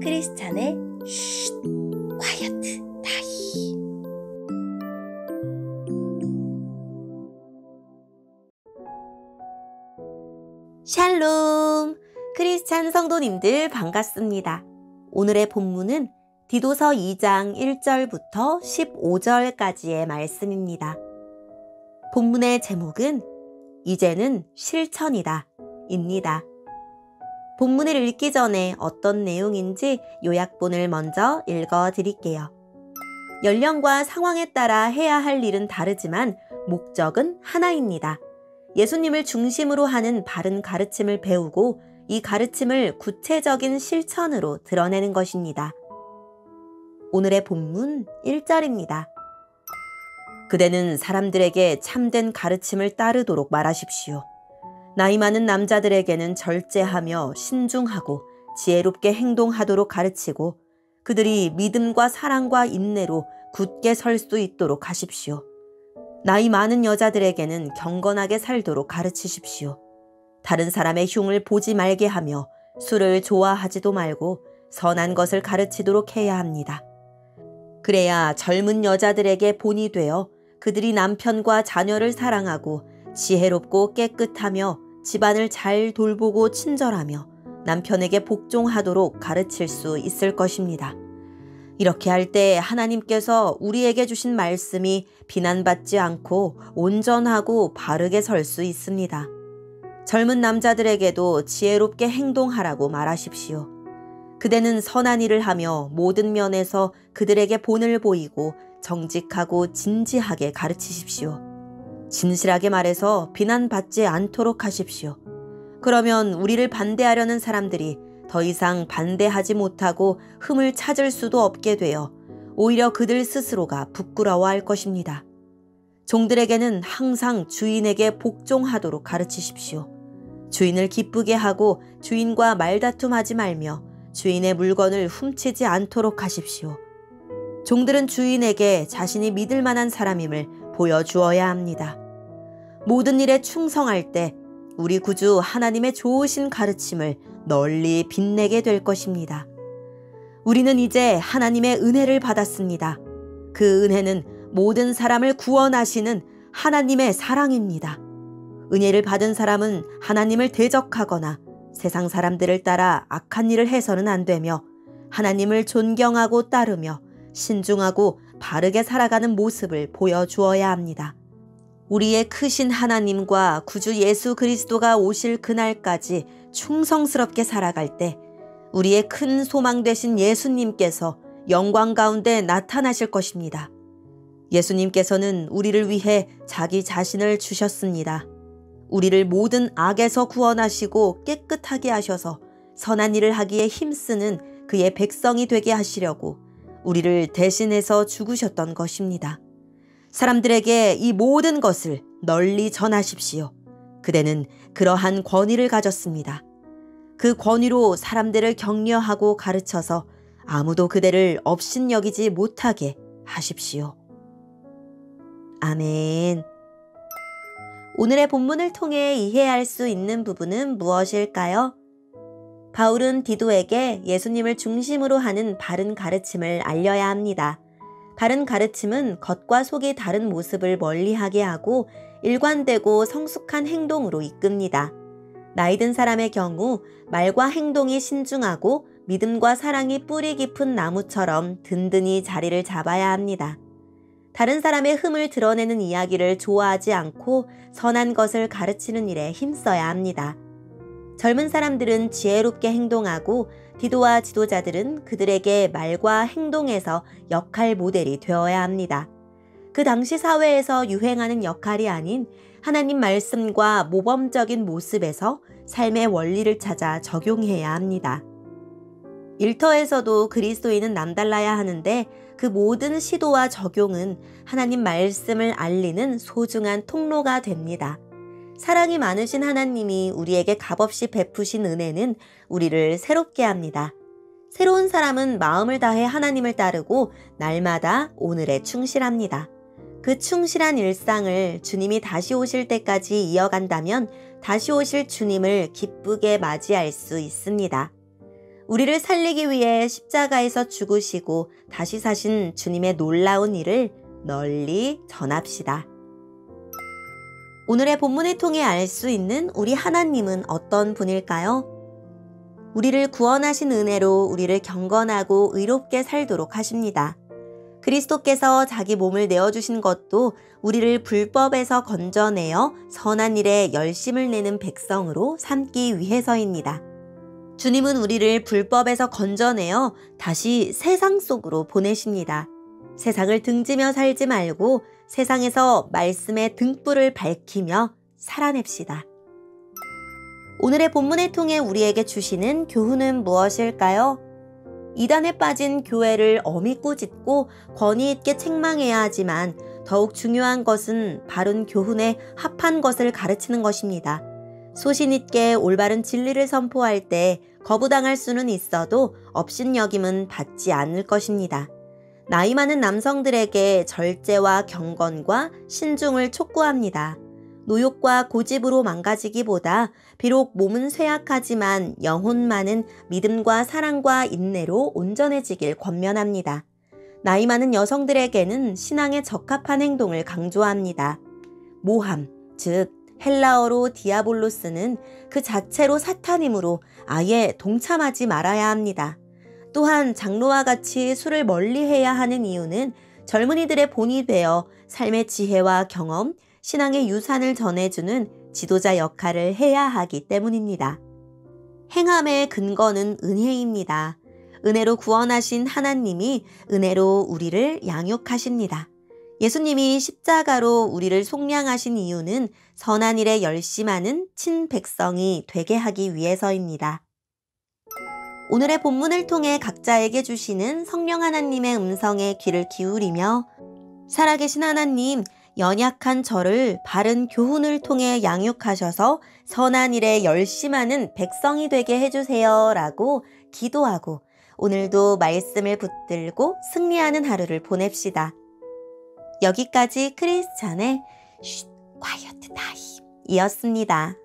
크리스찬의 쉿, quiet 타임. 샬롬! 크리스찬 성도님들 반갑습니다. 오늘의 본문은 디도서 2장 1절부터 15절까지의 말씀입니다. 본문의 제목은 이제는 실천이다 입니다. 본문을 읽기 전에 어떤 내용인지 요약본을 먼저 읽어드릴게요. 연령과 상황에 따라 해야 할 일은 다르지만 목적은 하나입니다. 예수님을 중심으로 하는 바른 가르침을 배우고 이 가르침을 구체적인 실천으로 드러내는 것입니다. 오늘의 본문 1절입니다. 그대는 사람들에게 참된 가르침을 따르도록 말하십시오. 나이 많은 남자들에게는 절제하며 신중하고 지혜롭게 행동하도록 가르치고 그들이 믿음과 사랑과 인내로 굳게 설 수 있도록 하십시오. 나이 많은 여자들에게는 경건하게 살도록 가르치십시오. 다른 사람의 흉을 보지 말게 하며 술을 좋아하지도 말고 선한 것을 가르치도록 해야 합니다. 그래야 젊은 여자들에게 본이 되어 그들이 남편과 자녀를 사랑하고 지혜롭고 깨끗하며 집안을 잘 돌보고 친절하며 남편에게 복종하도록 가르칠 수 있을 것입니다. 이렇게 할 때 하나님께서 우리에게 주신 말씀이 비난받지 않고 온전하고 바르게 설 수 있습니다. 젊은 남자들에게도 지혜롭게 행동하라고 말하십시오. 그대는 선한 일을 하며 모든 면에서 그들에게 본을 보이고 정직하고 진지하게 가르치십시오. 진실하게 말해서 비난받지 않도록 하십시오. 그러면 우리를 반대하려는 사람들이 더 이상 반대하지 못하고 흠을 찾을 수도 없게 되어 오히려 그들 스스로가 부끄러워할 것입니다. 종들에게는 항상 주인에게 복종하도록 가르치십시오. 주인을 기쁘게 하고 주인과 말다툼하지 말며 주인의 물건을 훔치지 않도록 하십시오. 종들은 주인에게 자신이 믿을 만한 사람임을 보여주어야 합니다. 모든 일에 충성할 때 우리 구주 하나님의 좋으신 가르침을 널리 빛내게 될 것입니다. 우리는 이제 하나님의 은혜를 받았습니다. 그 은혜는 모든 사람을 구원하시는 하나님의 사랑입니다. 은혜를 받은 사람은 하나님을 대적하거나 세상 사람들을 따라 악한 일을 해서는 안 되며 하나님을 존경하고 따르며 신중하고 바르게 살아가는 모습을 보여주어야 합니다. 우리의 크신 하나님과 구주 예수 그리스도가 오실 그날까지 충성스럽게 살아갈 때 우리의 큰 소망 되신 예수님께서 영광 가운데 나타나실 것입니다. 예수님께서는 우리를 위해 자기 자신을 주셨습니다. 우리를 모든 악에서 구원하시고 깨끗하게 하셔서 선한 일을 하기에 힘쓰는 그의 백성이 되게 하시려고 우리를 대신해서 죽으셨던 것입니다. 사람들에게 이 모든 것을 널리 전하십시오. 그대는 그러한 권위를 가졌습니다. 그 권위로 사람들을 격려하고 가르쳐서 아무도 그대를 업신여기지 못하게 하십시오. 아멘. 오늘의 본문을 통해 이해할 수 있는 부분은 무엇일까요? 바울은 디도에게 예수님을 중심으로 하는 바른 가르침을 알려야 합니다. 바른 가르침은 겉과 속이 다른 모습을 멀리하게 하고 일관되고 성숙한 행동으로 이끕니다. 나이 든 사람의 경우 말과 행동이 신중하고 믿음과 사랑이 뿌리 깊은 나무처럼 든든히 자리를 잡아야 합니다. 다른 사람의 흠을 드러내는 이야기를 좋아하지 않고 선한 것을 가르치는 일에 힘써야 합니다. 젊은 사람들은 지혜롭게 행동하고 디도와 지도자들은 그들에게 말과 행동에서 역할 모델이 되어야 합니다. 그 당시 사회에서 유행하는 역할이 아닌 하나님 말씀과 모범적인 모습에서 삶의 원리를 찾아 적용해야 합니다. 일터에서도 그리스도인은 남달라야 하는데 그 모든 시도와 적용은 하나님 말씀을 알리는 소중한 통로가 됩니다. 사랑이 많으신 하나님이 우리에게 값없이 베푸신 은혜는 우리를 새롭게 합니다. 새로운 사람은 마음을 다해 하나님을 따르고 날마다 오늘에 충실합니다. 그 충실한 일상을 주님이 다시 오실 때까지 이어간다면 다시 오실 주님을 기쁘게 맞이할 수 있습니다. 우리를 살리기 위해 십자가에서 죽으시고 다시 사신 주님의 놀라운 일을 널리 전합시다. 오늘의 본문을 통해 알 수 있는 우리 하나님은 어떤 분일까요? 우리를 구원하신 은혜로 우리를 경건하고 의롭게 살도록 하십니다. 그리스도께서 자기 몸을 내어주신 것도 우리를 불법에서 건져내어 선한 일에 열심을 내는 백성으로 삼기 위해서입니다. 주님은 우리를 불법에서 건져내어 다시 세상 속으로 보내십니다. 세상을 등지며 살지 말고 세상에서 말씀의 등불을 밝히며 살아냅시다. 오늘의 본문을 통해 우리에게 주시는 교훈은 무엇일까요? 이단에 빠진 교회를 엄히 꾸짖고 권위 있게 책망해야 하지만 더욱 중요한 것은 바른 교훈에 합한 것을 가르치는 것입니다. 소신 있게 올바른 진리를 선포할 때 거부당할 수는 있어도 업신여김은 받지 않을 것입니다. 나이 많은 남성들에게 절제와 경건과 신중을 촉구합니다. 노욕과 고집으로 망가지기보다 비록 몸은 쇠약하지만 영혼만은 믿음과 사랑과 인내로 온전해지길 권면합니다. 나이 많은 여성들에게는 신앙에 적합한 행동을 강조합니다. 모함, 즉 헬라어로 디아볼로스는 그 자체로 사탄이므로 아예 동참하지 말아야 합니다. 또한 장로와 같이 술을 멀리해야 하는 이유는 젊은이들의 본이 되어 삶의 지혜와 경험, 신앙의 유산을 전해주는 지도자 역할을 해야 하기 때문입니다. 행함의 근거는 은혜입니다. 은혜로 구원하신 하나님이 은혜로 우리를 양육하십니다. 예수님이 십자가로 우리를 속량하신 이유는 선한 일에 열심하는 친백성이 되게 하기 위해서입니다. 오늘의 본문을 통해 각자에게 주시는 성령 하나님의 음성에 귀를 기울이며 살아계신 하나님, 연약한 저를 바른 교훈을 통해 양육하셔서 선한 일에 열심하는 백성이 되게 해주세요 라고 기도하고 오늘도 말씀을 붙들고 승리하는 하루를 보냅시다. 여기까지 크리스찬의 쉿 콰이어트 타임 이었습니다.